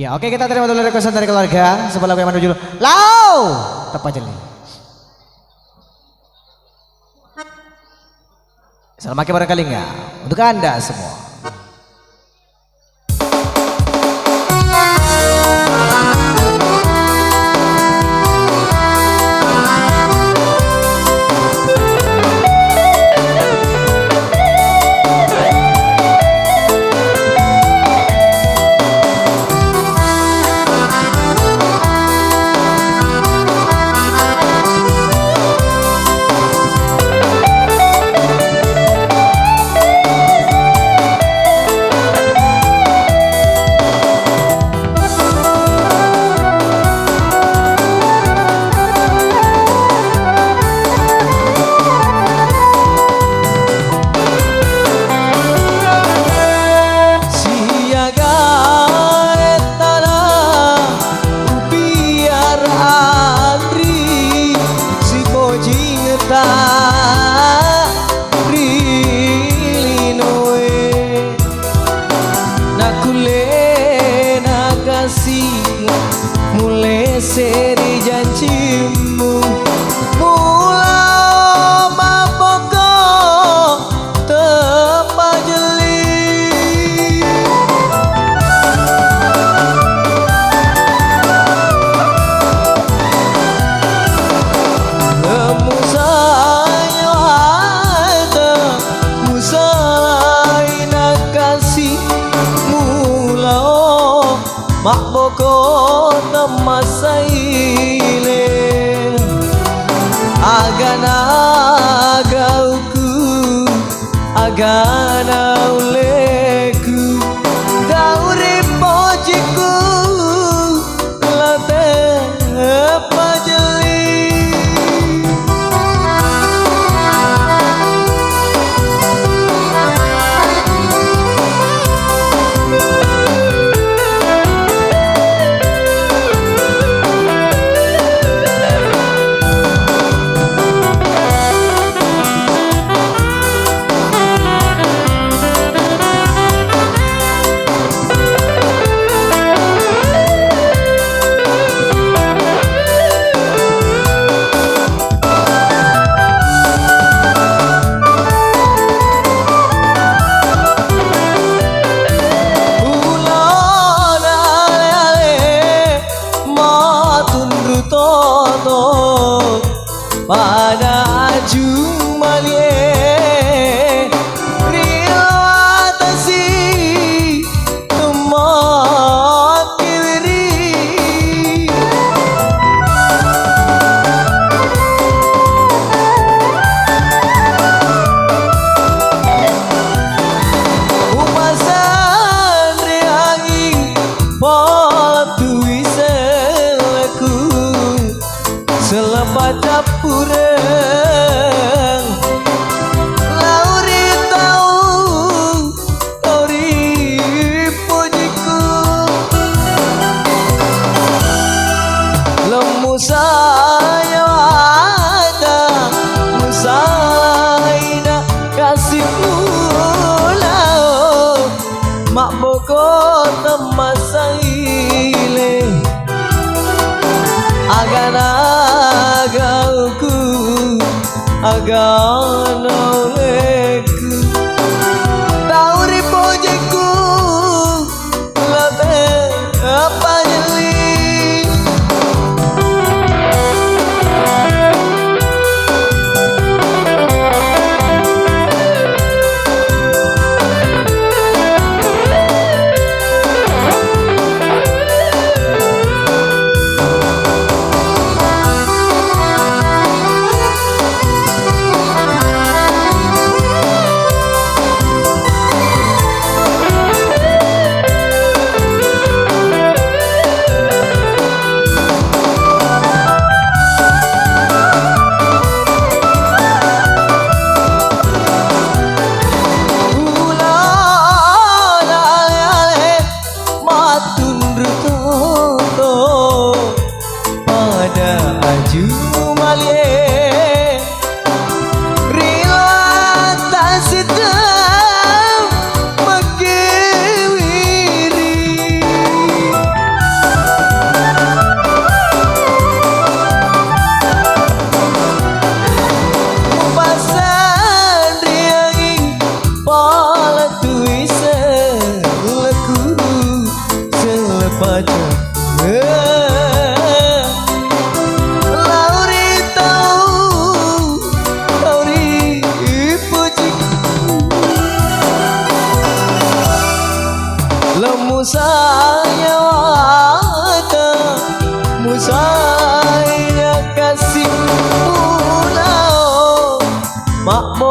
Iya, oke kita terima dulu requestan dari keluarga. Sebelah yang menuju Lau tepat jeli. Selamat pagi barangkali enggak untuk Anda semua. Mulai seri janjimu mula maboko tepa jeli nemu saya ada musai nakasi mula maboko masaile agana agauku agana uleku dauri pojiku late pajeli pada jumalie riwatasi tempat kiri umasan riangi pola tuiseleku selepas dapureng lauri tahu lauri pujiku lemu saya ada musaina kasihmu lau mak boko temasaile agana agauku agana uleku dauri pojeku late apa jeli makmur